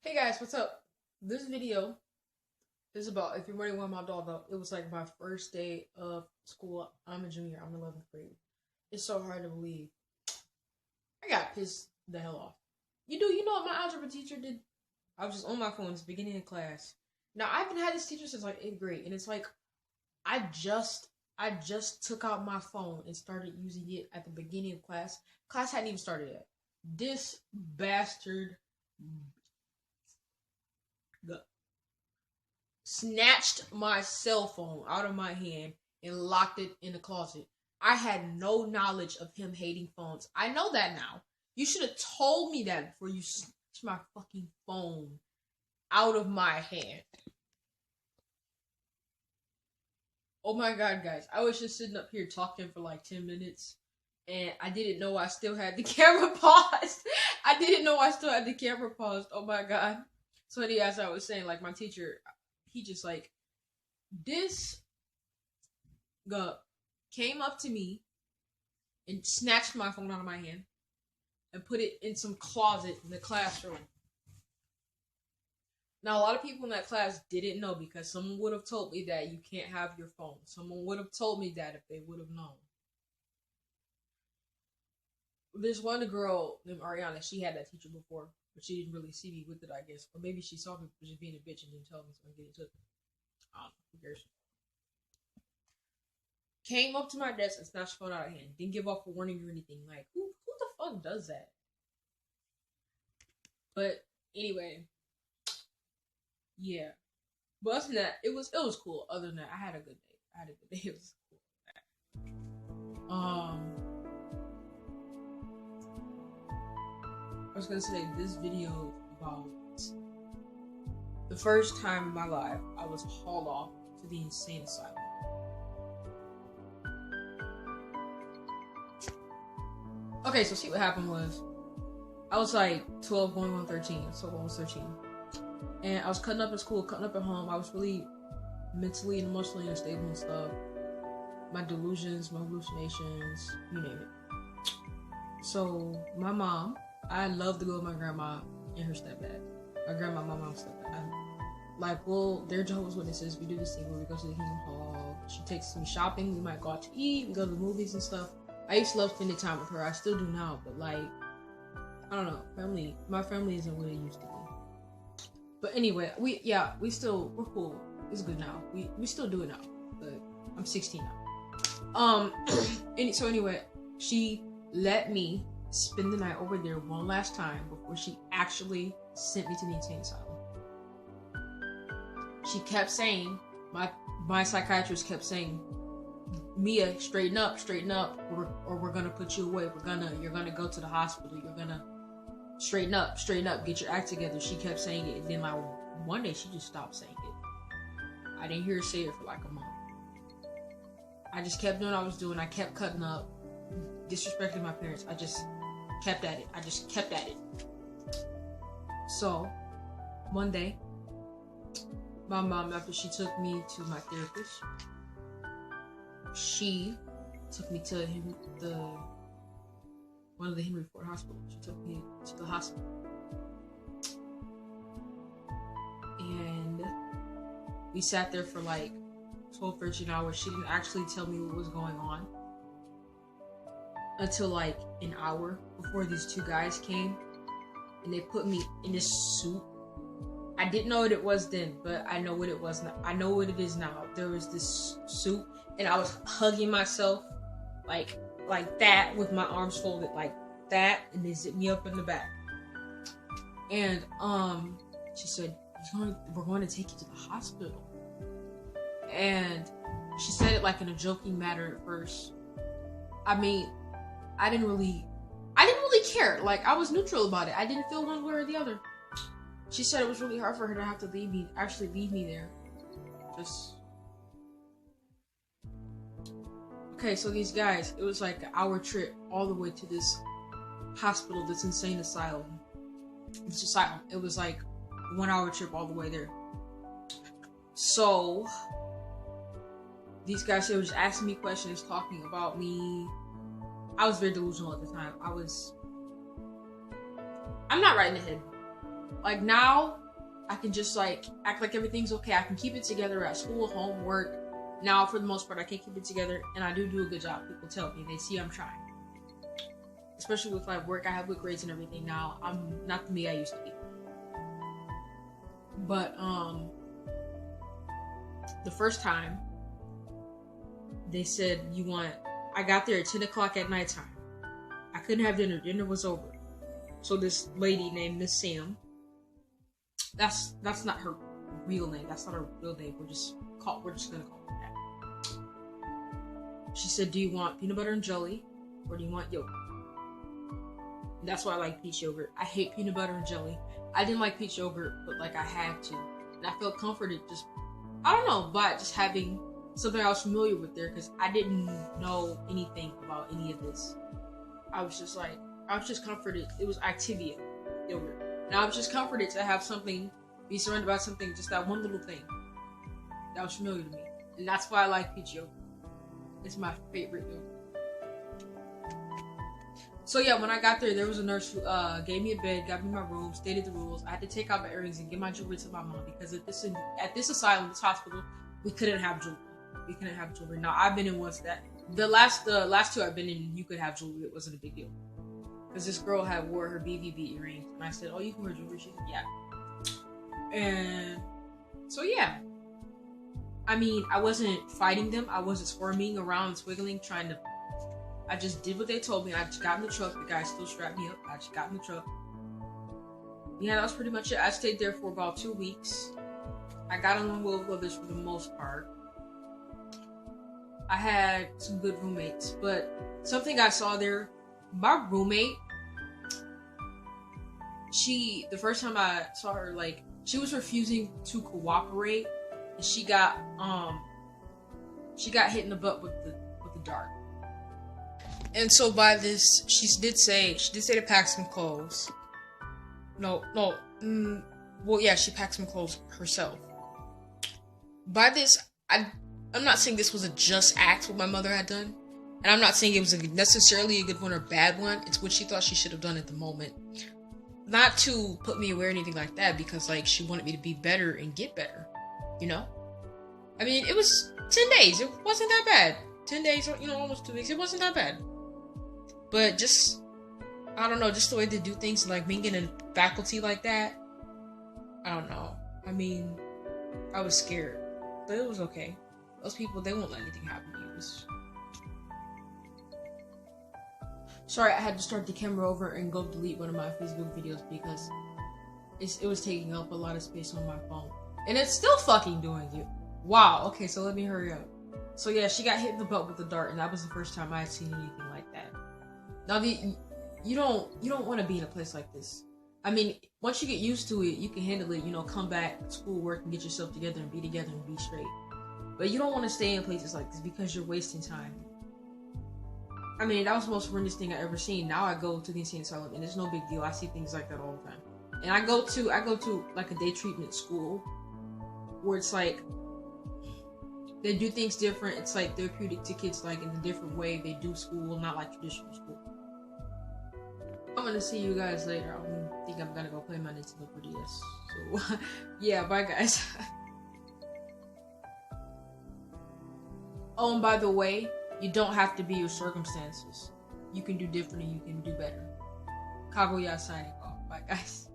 Hey guys, what's up? This video is about, if you're wondering why my dog up, it was like my first day of school. I'm a junior, I'm in 11th grade. It's so hard to believe. I got pissed the hell off. You know what my algebra teacher did? I was just on my phone at the beginning of class. Now, I haven't had this teacher since like 8th grade, and it's like, I just took out my phone and started using it at the beginning of class. Class hadn't even started yet. This bastard snatched my cell phone out of my hand and locked it in the closet. I had no knowledge of him hating phones. I know that now. You should have told me that before you snatched my fucking phone out of my hand. Oh my god, guys. I was just sitting up here talking for like 10 minutes. And I didn't know I still had the camera paused. I didn't know I still had the camera paused. Oh my god. So as I was saying, like my teacher, he just like, this guy came up to me and snatched my phone out of my hand and put it in some closet in the classroom. Now, a lot of people in that class didn't know because someone would have told me that you can't have your phone. Someone would have told me that if they would have known. There's one girl named Ariana, she had that teacher before, but she didn't really see me with it, I guess. Or maybe she saw me just being a bitch and didn't tell me, so I get it took. I don't know, who cares? Came up to my desk and snatched the phone out of hand. Didn't give off a warning or anything. Like, who the fuck does that? But anyway, yeah. But other than that, it was cool. Other than that, I had a good day. It was cool. I was gonna say this video about the first time in my life I was hauled off to the insane asylum. Okay, so see what happened was I was like 12 going on 13, so I was 13. And I was cutting up at school, cutting up at home. I was really mentally and emotionally unstable and stuff. My delusions, my hallucinations, you name it. So my mom, I love to go with my grandma and her stepdad. My grandma, my mom's stepdad. They're Jehovah's Witnesses. We do this thing where we go to the Kingdom Hall. She takes me shopping. We might go out to eat. We go to the movies and stuff. I used to love spending time with her. I still do now, but I don't know. My family isn't what it used to be. But anyway, we're cool. It's good now. We still do it now, but I'm 16 now. So anyway, she let me spend the night over there one last time before she actually sent me to the insane asylum. She kept saying, my psychiatrist kept saying, Mia, straighten up, or we're gonna put you away. You're gonna go to the hospital. You're gonna straighten up, get your act together. She kept saying it, and then one day she just stopped saying it. I didn't hear her say it for like a month. I just kept doing what I was doing. I kept cutting up, disrespecting my parents. I just kept at it. So, one day, my mom, after she took me to my therapist, she took me to one of the Henry Ford hospitals. She took me to the hospital. And we sat there for like 12, 13 hours. She didn't actually tell me what was going on until like an hour before these two guys came and they put me in this suit. I didn't know what it was then, but I know what it was now. I know what it is now. There was this suit and I was hugging myself like that with my arms folded like that, and they zipped me up in the back. And she said, we're going to take you to the hospital. And she said it like in a joking manner at first. I mean, I didn't really care. Like, I was neutral about it. I didn't feel one way or the other. She said it was really hard for her to have to leave me there. Okay, so these guys, it was like an hour trip all the way to this hospital, this insane asylum. It was like 1 hour trip all the way there. So, these guys, they were just asking me questions, talking about me. I was very delusional at the time. I'm not right in the head. Like now, I can just like act like everything's okay. I can keep it together at school, home, work. Now, for the most part, I can't keep it together, and I do a good job. People tell me, they see I'm trying. Especially with like work, I have good grades and everything now. I'm not the me I used to be. But the first time they said I got there at 10 o'clock at nighttime. I couldn't have dinner. Dinner was over. So this lady named Miss Sam, that's not her real name. That's not her real name. We're just gonna call her that. She said, "Do you want peanut butter and jelly, or do you want yogurt?" And that's why I like peach yogurt. I hate peanut butter and jelly. I didn't like peach yogurt, but like I had to, and I felt comforted by just having something I was familiar with there, because I didn't know anything about any of this. I was just comforted. It was Activia yogurt. And I was just comforted to have something, be surrounded by something, just that one little thing that was familiar to me. And that's why I like peach yogurt. It's my favorite yogurt. So yeah, when I got there was a nurse who gave me a bed, got me my room, stated the rules. I had to take out my earrings and give my jewelry to my mom, because at this asylum, this hospital, we couldn't have jewelry. Now I've been in the last two I've been in, you could have jewelry. It wasn't a big deal. Because this girl wore her BVB earrings, and I said, "Oh, you can wear jewelry?" She said, "Yeah." And so yeah, I mean, I wasn't fighting them. I wasn't squirming around, swiggling, I just did what they told me. I just got in the truck. The guy still strapped me up. I just got in the truck. Yeah, that was pretty much it. I stayed there for about 2 weeks. I got along well with others for the most part. I had some good roommates, but something I saw there, my roommate, the first time I saw her, like, she was refusing to cooperate, and she got hit in the butt with the dart. And so by this, she did say to pack some clothes. She packed some clothes herself. By this, I'm not saying this was a just act what my mother had done, and I'm not saying it was necessarily a good one or bad one. It's what she thought she should have done at the moment. Not to put me away or anything like that, because like she wanted me to be better and get better, you know? I mean, it was 10 days. It wasn't that bad. 10 days, almost 2 weeks. It wasn't that bad. But just, I don't know, just the way they do things, like being in a faculty like that, I don't know. I mean, I was scared, but it was okay. Those people, they won't let anything happen to you. Sorry, I had to start the camera over and go delete one of my Facebook videos because it was taking up a lot of space on my phone. And it's still fucking doing it. Wow, okay, so let me hurry up. So yeah, she got hit in the butt with a dart, and that was the first time I had seen anything like that. Now, you don't want to be in a place like this. I mean, once you get used to it, you can handle it, come back, school, work, and get yourself together and be together and be straight. But you don't want to stay in places like this because you're wasting time. I mean, that was the most horrendous thing I ever seen. Now I go to the insane asylum, and it's no big deal. I see things like that all the time. And I go to like a day treatment school where it's like they do things different. It's like therapeutic to kids, like in a different way they do school, not like traditional school. I'm gonna see you guys later. I think I'm gonna go play my Nintendo 3DS. So yeah, bye guys. Oh, and by the way, you don't have to be your circumstances. You can do different and you can do better. Kaguya signing off. Bye guys.